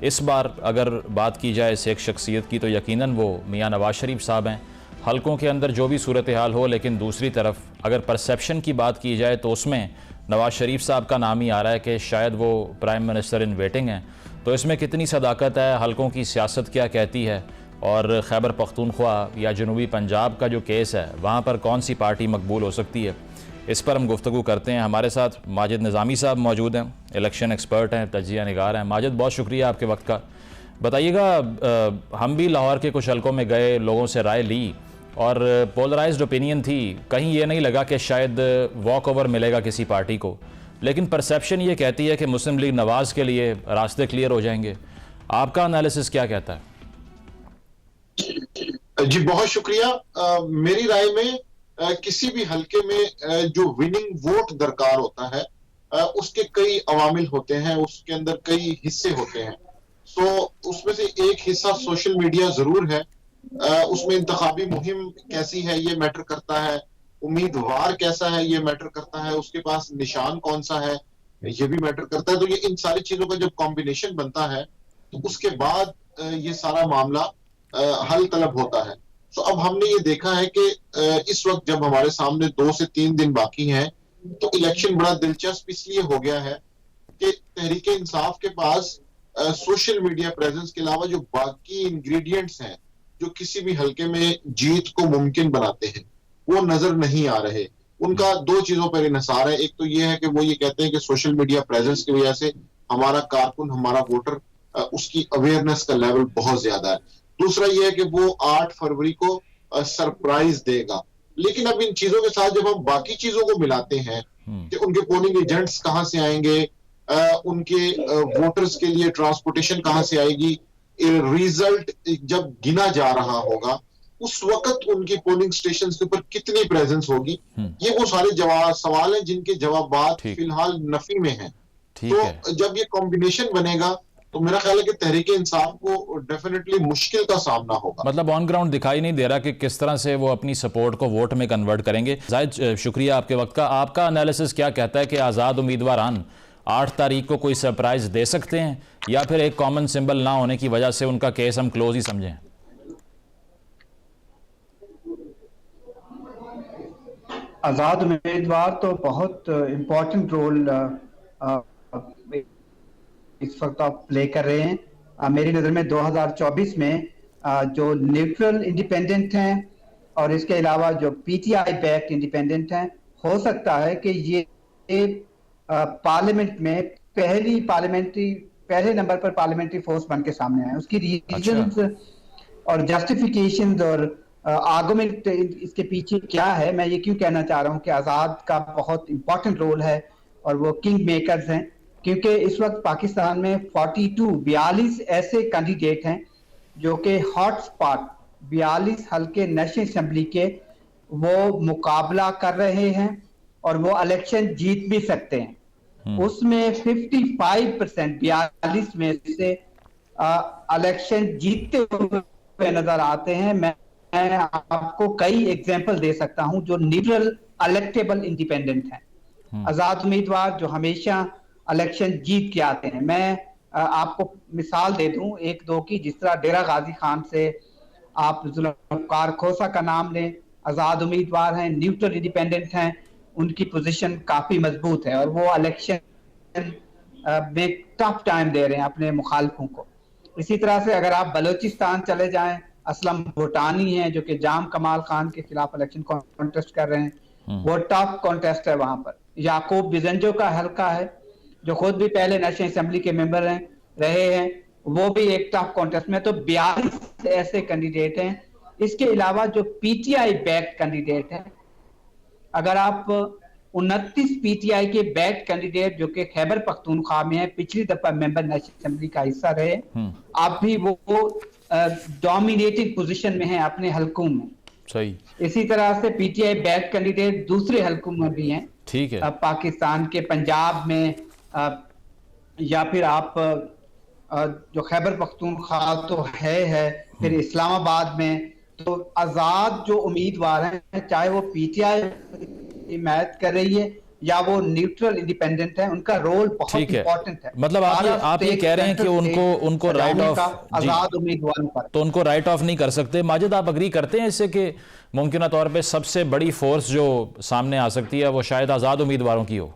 इस बार अगर बात की जाए इस एक शख्सियत की तो यकीनन वो मियाँ नवाज शरीफ साहब हैं, हलकों के अंदर जो भी सूरत हाल हो। लेकिन दूसरी तरफ अगर परसेप्शन की बात की जाए तो उसमें नवाज शरीफ साहब का नाम ही आ रहा है कि शायद वो प्राइम मिनिस्टर इन वेटिंग हैं। तो इसमें कितनी सदाकत है, हलकों की सियासत क्या कहती है, और खैबर पख्तूनख्वा या जनूबी पंजाब का जो केस है वहाँ पर कौन सी पार्टी मकबूल हो सकती है, इस पर हम गुफ्तगू करते हैं। हमारे साथ माजिद निज़ामी साहब मौजूद हैं, इलेक्शन एक्सपर्ट हैं, तजिया निगार हैं। माजिद, बहुत शुक्रिया आपके वक्त का। बताइएगा, हम भी लाहौर के कुछ हलकों में गए, लोगों से राय ली और पोलराइज्ड ओपिनियन थी। कहीं ये नहीं लगा कि शायद वॉक ओवर मिलेगा किसी पार्टी को, लेकिन परसेप्शन ये कहती है कि मुस्लिम लीग नवाज़ के लिए रास्ते क्लियर हो जाएंगे। आपका एनालिसिस क्या कहता है? जी बहुत शुक्रिया। मेरी राय में किसी भी हलके में जो विनिंग वोट दरकार होता है उसके कई अवामिल होते हैं, उसके अंदर कई हिस्से होते हैं। तो उसमें से एक हिस्सा सोशल मीडिया जरूर है, उसमें इंतखाबी मुहिम कैसी है ये मैटर करता है, उम्मीदवार कैसा है ये मैटर करता है, उसके पास निशान कौन सा है ये भी मैटर करता है। तो ये इन सारी चीजों का जब कॉम्बिनेशन बनता है तो उसके बाद ये सारा मामला हल तलब होता है। तो अब हमने ये देखा है कि इस वक्त जब हमारे सामने 2 से 3 दिन बाकी हैं, तो इलेक्शन बड़ा दिलचस्प इसलिए हो गया है कि तहरीक इंसाफ के पास सोशल मीडिया प्रेजेंस के अलावा जो बाकी इंग्रेडिएंट्स हैं जो किसी भी हलके में जीत को मुमकिन बनाते हैं वो नजर नहीं आ रहे। उनका 2 चीजों पर इन्हिसार है। एक तो ये है कि वो ये कहते हैं कि सोशल मीडिया प्रेजेंस की वजह से हमारा कारकुन, हमारा वोटर, उसकी अवेयरनेस का लेवल बहुत ज्यादा है। दूसरा ये है कि वो 8 फरवरी को सरप्राइज देगा। लेकिन अब इन चीजों के साथ जब हम बाकी चीजों को मिलाते हैं कि उनके पोलिंग एजेंट्स कहां से आएंगे, उनके वोटर्स के लिए ट्रांसपोर्टेशन कहां से आएगी, रिजल्ट जब गिना जा रहा होगा उस वक्त उनकी पोलिंग स्टेशन के ऊपर कितनी प्रेजेंस होगी, ये वो सारे सवाल हैं जिनके जवाब फिलहाल नफी में हैं। तो जब ये कॉम्बिनेशन बनेगा तो मेरा ख्याल है कि तहरीक इंसाफ को डेफिनेटली मुश्किल का सामना होगा। मतलब ऑन ग्राउंड दिखाई नहीं दे रहा कि किस तरह से वो अपनी सपोर्ट को वोट में कन्वर्ट करेंगे। जाहिद, शुक्रिया आपके वक्त का। आपका एनालिसिस क्या कहता है कि आज़ाद उम्मीदवारान 8 तारीख को कोई सरप्राइज दे सकते हैं या फिर एक कॉमन सिंबल ना होने की वजह से उनका केस हम क्लोज ही समझें? आज़ाद उम्मीदवार तो बहुत इम्पोर्टेंट रोल इस वक्त आप प्ले कर रहे हैं। मेरी नज़र में 2024 में जो न्यूट्रल इंडिपेंडेंट हैं और इसके अलावा जो पीटीआई बैक्ड इंडिपेंडेंट हैं, हो सकता है कि ये पार्लियामेंट में पहले नंबर पर पार्लियामेंट्री फोर्स बन के सामने आए। उसकी रीजंस और जस्टिफिकेशंस और आर्गुमेंट इसके पीछे क्या है, मैं ये क्यों कहना चाह रहा हूँ कि आज़ाद का बहुत इंपॉर्टेंट रोल है और वो किंग मेकर्स हैं, क्योंकि इस वक्त पाकिस्तान में 42 ऐसे कैंडिडेट हैं जो कि हॉट स्पॉट 42 हल्के नेशनल असेंबली के वो मुकाबला कर रहे हैं और वो इलेक्शन जीत भी सकते हैं। उसमें 55% 42 में से इलेक्शन जीतते हुए नजर आते हैं। मैं आपको कई एग्जाम्पल दे सकता हूं जो न्यूट्रल इलेक्टेबल इंडिपेंडेंट हैं, आजाद उम्मीदवार जो हमेशा इलेक्शन जीत के आते हैं। मैं आपको मिसाल दे दूं 1-2 की, जिस तरह डेरा गाजी खान से आप जुल्फ़िकार खोसा का नाम लें, आजाद उम्मीदवार हैं, न्यूट्रल इंडिपेंडेंट हैं, उनकी पोजीशन काफी मजबूत है और वो इलेक्शन में टफ टाइम दे रहे हैं अपने मुखालिफों को। इसी तरह से अगर आप बलोचिस्तान चले जाएं, असलम भूटानी हैं जो कि जाम कमाल खान के खिलाफ इलेक्शन कॉन्टेस्ट कर रहे हैं, वो टफ कॉन्टेस्ट है वहां पर। याकूब बिजंजो का हल्का है जो खुद भी पहले नेशनल असेंबली के मेंबर रहे हैं, वो भी एक टफ कॉन्टेस्ट में। तो 42 ऐसे कैंडिडेट हैं। इसके अलावा जो पीटीआई बैक्ड कैंडिडेट हैं, अगर आप 29 पीटीआई के बैक्ड कैंडिडेट जो कि खैबर पख्तूनख्वा में है, पिछली दफा मेंबर नेशनल असेंबली का हिस्सा रहे, आप भी वो डोमिनेटिंग पोजीशन में हैं अपने हलकों में। सही। इसी तरह से पीटीआई बैक्ड कैंडिडेट दूसरे हलकों में भी हैं, ठीक है, पाकिस्तान के पंजाब में या फिर आप जो खैबर पख्तूनख्वा तो है फिर इस्लामाबाद में। तो आजाद जो उम्मीदवार हैं, चाहे वो पीटीआई हिमायत कर रही है या वो न्यूट्रल इंडिपेंडेंट है, उनका रोल बहुत इंपॉर्टेंट है। मतलब आप ये कह रहे हैं कि उनको राइट ऑफ आजाद उम्मीदवारों पर तो उनको राइट ऑफ नहीं कर सकते। माजिद, आप अग्री करते हैं इससे कि मुमकिन तौर पे सबसे बड़ी फोर्स जो सामने आ सकती है वो शायद आजाद उम्मीदवारों की हो?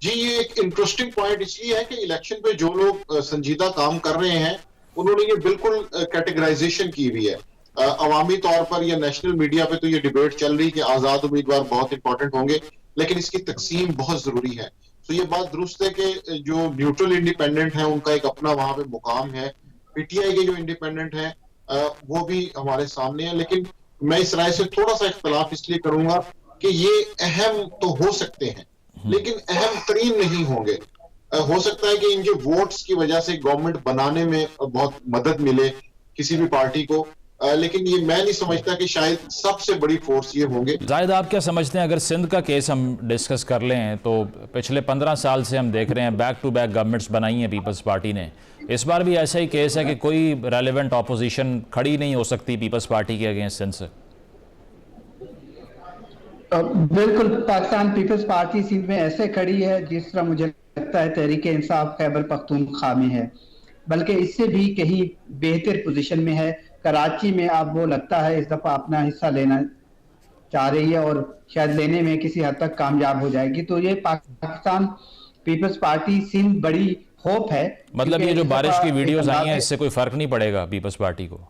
जी, ये एक इंटरेस्टिंग पॉइंट इसलिए है कि इलेक्शन पे जो लोग संजीदा काम कर रहे हैं उन्होंने ये बिल्कुल कैटेगराइजेशन की हुई है। अवामी तौर पर या नेशनल मीडिया पे तो ये डिबेट चल रही है कि आजाद उम्मीदवार बहुत इंपॉर्टेंट होंगे, लेकिन इसकी तकसीम बहुत जरूरी है। तो ये बात दुरुस्त है कि जो न्यूट्रल इंडिपेंडेंट है उनका एक अपना वहां पे मुकाम है। पीटीआई के जो इंडिपेंडेंट है वो भी हमारे सामने है, लेकिन मैं इस राय से थोड़ा सा इख्तलाफ इसलिए करूंगा कि ये अहम तो हो सकते हैं लेकिन अहम तरीन नहीं होंगे। हो सकता है कि इनके वोट्स की वजह से गवर्नमेंट बनाने में बहुत मदद मिले किसी भी पार्टी को, लेकिन ये मैं नहीं समझता कि शायद सबसे बड़ी फोर्स ये होंगे। जाहिद, आप क्या समझते हैं? अगर सिंध का केस हम डिस्कस कर लें तो पिछले 15 साल से हम देख रहे हैं बैक टू बैक गवर्नमेंट्स बनाई हैं पीपल्स पार्टी ने। इस बार भी ऐसा ही केस है कि कोई रेलेवेंट ऑपोजिशन खड़ी नहीं हो सकती पीपल्स पार्टी के अगेंस्ट सिंध से। बिल्कुल, पाकिस्तान पीपल्स पार्टी सिंध में ऐसे खड़ी है जिस तरह मुझे लगता है तहरीक इंसाफ खैबर पख्तूनख्वा में है, बल्कि इससे भी कहीं बेहतर पोजीशन में है। कराची में अब वो लगता है इस दफा अपना हिस्सा लेना चाह रही है और शायद लेने में किसी हद तक कामयाब हो जाएगी। तो ये पाकिस्तान पीपल्स पार्टी सिंध बड़ी होप है। मतलब ये जो बारिश की वीडियोस आई हैं इससे कोई फर्क नहीं पड़ेगा पीपल्स पार्टी को?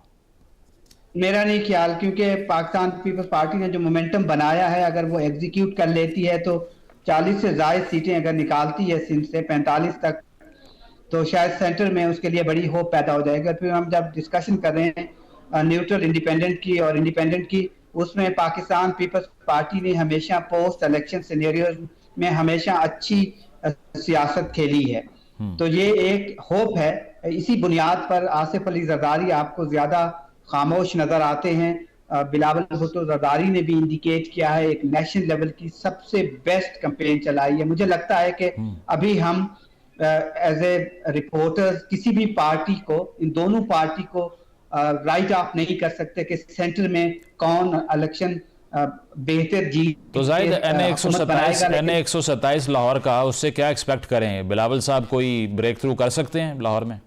मेरा नहीं ख्याल, क्योंकि पाकिस्तान पीपल्स पार्टी ने जो मोमेंटम बनाया है अगर वो एग्जीक्यूट कर लेती है तो 40 से ज्यादा सीटें अगर निकालती है सिंध से 45 तक, तो शायद सेंटर में उसके लिए बड़ी होप पैदा हो जाएगी। फिर हम जब डिस्कशन कर रहे हैं न्यूट्रल इंडिपेंडेंट की और इंडिपेंडेंट की, उसमें पाकिस्तान पीपल्स पार्टी ने हमेशा पोस्ट इलेक्शन सिनेरियो में हमेशा अच्छी सियासत खेली है। तो ये एक होप है। इसी बुनियाद पर आसिफ अली जरदारी आपको ज्यादा खामोश नजर आते हैं। बिलावल भुट्टो जरदारी ने भी इंडिकेट किया है एक नेशनल लेवल की सबसे बेस्ट कैंपेन चलाई है। मुझे लगता है कि अभी हम एज ए रिपोर्टर्स किसी भी पार्टी को, इन दोनों पार्टी को राइट ऑफ नहीं कर सकते कि सेंटर में कौन इलेक्शन बेहतर जीत। तो जाहिद NA 127 लाहौर का, उससे क्या एक्सपेक्ट करें? बिलावल साहब कोई ब्रेक थ्रू कर सकते हैं लाहौर में?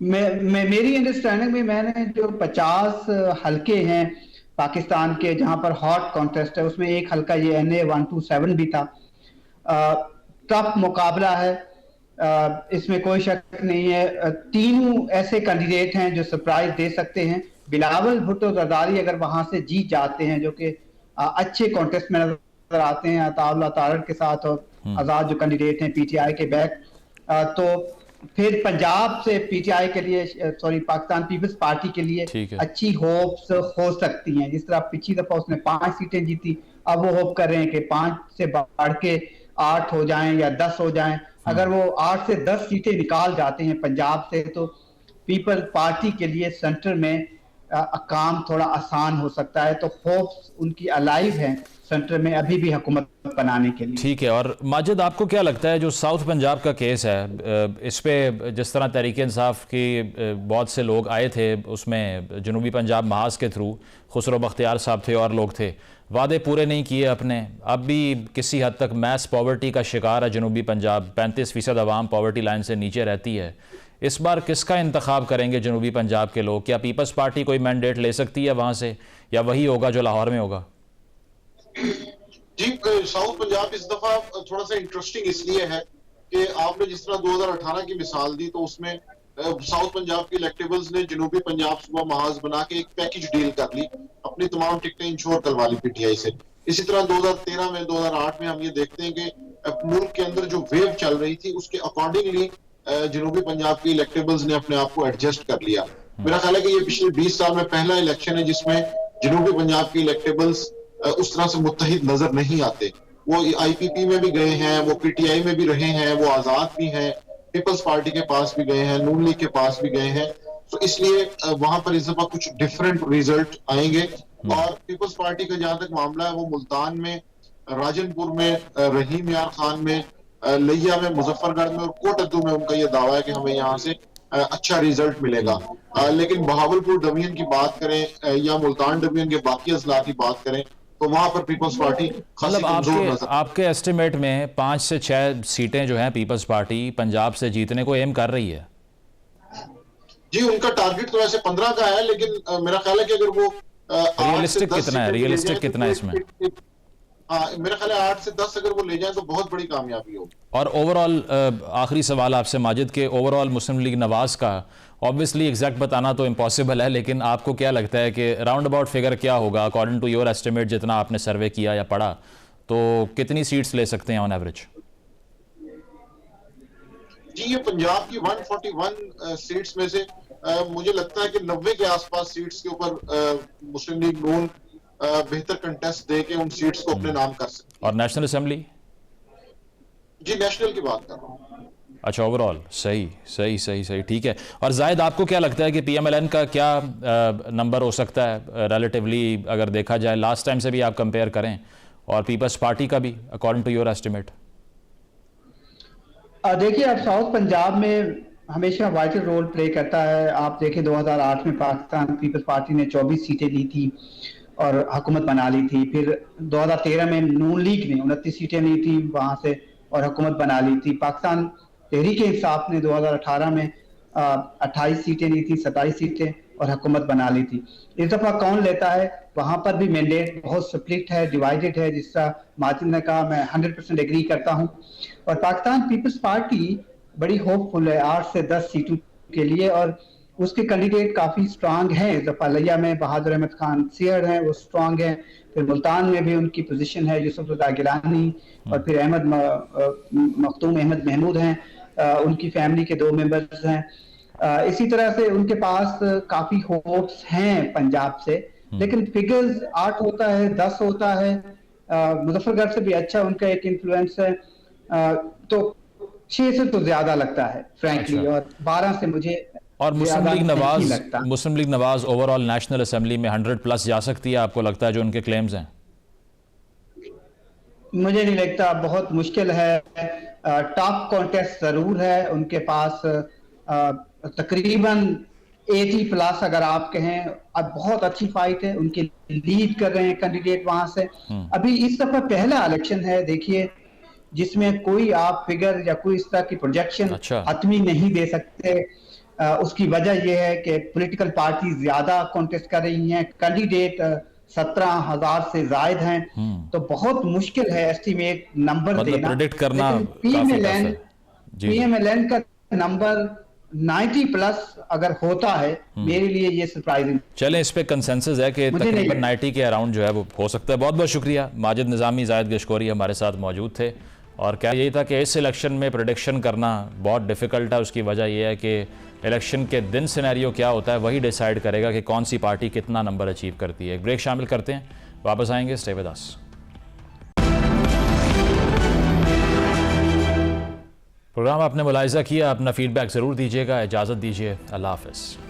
मेरी अंडरस्टैंडिंग में मैंने जो 50 हलके हैं पाकिस्तान के जहां पर हॉट कॉन्टेस्ट है, उसमें एक हलका ये NA 127 भी था। टफ मुकाबला है, इसमें कोई शक नहीं है। तीनों ऐसे कैंडिडेट हैं जो सरप्राइज दे सकते हैं। बिलावल भुट्टो जरदारी अगर वहां से जीत जाते हैं, जो कि अच्छे कॉन्टेस्ट में नजर आते हैं अताउल्लाह तारड़ के साथ और आजाद जो कैंडिडेट हैं PTI के बैक, तो फिर पंजाब से PTI के लिए, सॉरी पाकिस्तान पीपल्स पार्टी के लिए अच्छी होप्स हो सकती हैं। जिस तरह पिछली दफा उसने 5 सीटें जीती, अब वो होप कर रहे हैं कि 5 से बढ़ के 8 हो जाएं या 10 हो जाएं। अगर वो 8 से 10 सीटें निकाल जाते हैं पंजाब से, तो पीपल्स पार्टी के लिए सेंटर में काम थोड़ा आसान हो सकता है। तो होप्स उनकी अलाइव हैं सेंटर में अभी भी हुकूमत बनाने के लिए। ठीक है। और माजिद, आपको क्या लगता है जो साउथ पंजाब का केस है, इस पे जिस तरह तहरीक इंसाफ की बहुत से लोग आए थे, उसमें जनूबी पंजाब महाज के थ्रू खुसरो बख्तियार साहब थे और लोग थे, वादे पूरे नहीं किए अपने, अब भी किसी हद तक मैस पॉवर्टी का शिकार है जनूबी पंजाब, 35% आवाम पॉवर्टी लाइन से नीचे रहती है। इस बार किसका इंतखाब करेंगे जनूबी पंजाब के लोग? क्या पीपल्स पार्टी कोई मैंडेट ले सकती है वहाँ से, या वही होगा जो लाहौर में होगा? जी, साउथ पंजाब इस दफा थोड़ा सा इंटरेस्टिंग इसलिए है कि आपने जिस तरह 2018 की मिसाल दी, तो उसमें साउथ पंजाब के इलेक्टेबल्स ने जनूबी पंजाब सूबा महाज बना के एक पैकेज डील कर ली, अपनी तमाम टिकटें इंश्योर करवा ली PTI से। इसी तरह 2013 में 2008 में हम ये देखते हैं कि मुल्क के अंदर जो वेव चल रही थी उसके अकॉर्डिंगली जनूबी पंजाब के इलेक्टेबल्स ने अपने आप को एडजस्ट कर लिया। मेरा ख्याल है कि ये पिछले 20 साल में पहला इलेक्शन है जिसमें जनूबी पंजाब के इलेक्टेबल्स उस तरह से मुत्तहिद नजर नहीं आते। वो IPP में भी गए हैं, वो PTI में भी रहे हैं, वो आजाद भी हैं, पीपल्स पार्टी के पास भी गए हैं, नून लीग के पास भी गए हैं। तो इसलिए वहां पर इस दफा कुछ डिफरेंट रिजल्ट आएंगे। और पीपल्स पार्टी का जहां तक मामला है, वो मुल्तान में, राजनपुर में, रहीम यार खान में, लिया में, मुजफ्फरगढ़ में और कोटद्दू में उनका यह दावा है कि हमें यहाँ से अच्छा रिजल्ट मिलेगा। लेकिन बहावलपुर डिवीजन की बात करें या मुल्तान डिवीजन के बाकी अजला की बात करें, तो वहां पर पीपल्स पार्टी मतलब आपके एस्टिमेट में 5 से 6 सीटें जो हैं पीपल्स पार्टी पंजाब से जीतने को एम कर रही है? जी, उनका टारगेट तो वैसे 15 का है, लेकिन मेरा ख्याल है कि अगर वो रियलिस्टिक कितना है, रियलिस्टिक कितना है इसमें? मेरा ख्याल है 8 से 10 अगर वो ले जाएं तो बहुत बड़ी कामयाबी होगी। और ओवरऑल आखिरी सवाल आपसे माजिद के, ओवरऑल मुस्लिम लीग नवाज का ऑब्वियसली एग्जैक्ट बताना तो इम्पॉसिबल है, लेकिन आपको क्या लगता है कि राउंड अबाउट फिगर क्या होगा अकॉर्डिंग टू योर एस्टिमेट, जितना आपने सर्वे किया या पढ़ा, तो कितनी सीट्स ले सकते हैं ऑन एवरेज? जी, ये पंजाब की 141 सीट्स में से मुझे लगता है कि 90 के आसपास सीट्स के ऊपर मुस्लिम लीग नून बेहतर कंटेस्ट दे के उन सीट्स को अपने नाम कर सकते हैं। और नेशनल असेंबली? जी, नेशनल की बात कर रहा हूँ। अच्छा, ओवरऑल सही, ठीक है। और जाहिद, आपको क्या लगता है कि PMLN का क्या नंबर हो सकता है रिलेटिवली, अगर देखा जाए लास्ट टाइम से भी आप कंपेयर करें, और पीपल्स पार्टी का भी अकॉर्डिंग टू योर एस्टिमेट? देखिए, अब साउथ पंजाब में हमेशा वाइटल रोल प्ले करता है। आप देखें 2008 में पाकिस्तान पीपल्स पार्टी ने 24 सीटें ली थी, और हुकूमत बना ली थी। फिर 2013 में नून लीग ने 29 सीटें ली थी वहां से और हुकूमत बना ली थी। पाकिस्तान तहरीक इंसाफ ने 2018 में 28 सीटें ली थी, 27 सीटें और हुकूमत बना ली थी। इस दफा कौन लेता है, वहां पर भी मैंडेट बहुत स्प्लिट है, डिवाइडेड है, जिसका माजिद ने कहा, मैं 100% एग्री करता हूं। और पाकिस्तान पीपल्स पार्टी बड़ी होपफुल है 8 से 10 सीटों के लिए और उसके कैंडिडेट काफी स्ट्रांग हैं। इस दफा लिया में बहादुर अहमद खान सियर हैं, वो स्ट्रांग हैं। फिर मुल्तान में भी उनकी पोजीशन है, यूसुफ रजा गिलानी और फिर मखदूम अहमद महमूद हैं, उनकी फैमिली के 2 मेंबर्स हैं। इसी तरह से उनके पास काफी होप्स हैं पंजाब से, लेकिन फिगर्स 8 होता है, 10 होता है। मुजफ्फरगढ़ से भी अच्छा उनका एक इन्फ्लुएंस है, तो 6 से तो ज्यादा लगता है फ्रैंकली। अच्छा। और 12 से मुझे और Muslim League Nawaz overall national assembly में 100+ जा सकती है, आपको लगता है, जो उनके क्लेम्स हैं? मुझे नहीं लगता, बहुत मुश्किल है। टॉप कॉन्टेस्ट जरूर है उनके पास, तकरीबन 80+ अगर आप कहें। अब बहुत अच्छी फाइट है, उनके लीड कर रहे हैं कैंडिडेट वहां से। अभी इस दफा पहला इलेक्शन है, देखिए, जिसमें कोई आप फिगर या कोई इस तरह की प्रोजेक्शन हतमी नहीं दे सकते। उसकी वजह यह है कि पॉलिटिकल पार्टी ज्यादा कॉन्टेस्ट कर रही हैं, कैंडिडेट 17,000 से ज्यादा हैं, तो बहुत मुश्किल है एस्टिमेट नंबर देना, प्रेडिक्ट करना। पीएमएलएन का नंबर 90+ अगर होता है, मेरे लिए ये सरप्राइजिंग। चलें, इस पे कंसेंसस है कि तकरीबन 90 के अराउंड जो है वो हो सकता है। बहुत बहुत शुक्रिया। माजिद निज़ामी जाहिद गशकोरी हमारे साथ मौजूद थे और क्या यही था कि इस इलेक्शन में प्रेडिक्शन करना बहुत डिफ़िकल्ट है। उसकी वजह यह है कि इलेक्शन के दिन सिनेरियो क्या होता है वही डिसाइड करेगा कि कौन सी पार्टी कितना नंबर अचीव करती है। एक ब्रेक शामिल करते हैं, वापस आएंगे। Stay with us. प्रोग्राम आपने मुलाहिज़ा किया, अपना फीडबैक ज़रूर दीजिएगा। इजाज़त दीजिए, अल्लाह हाफ़िज़।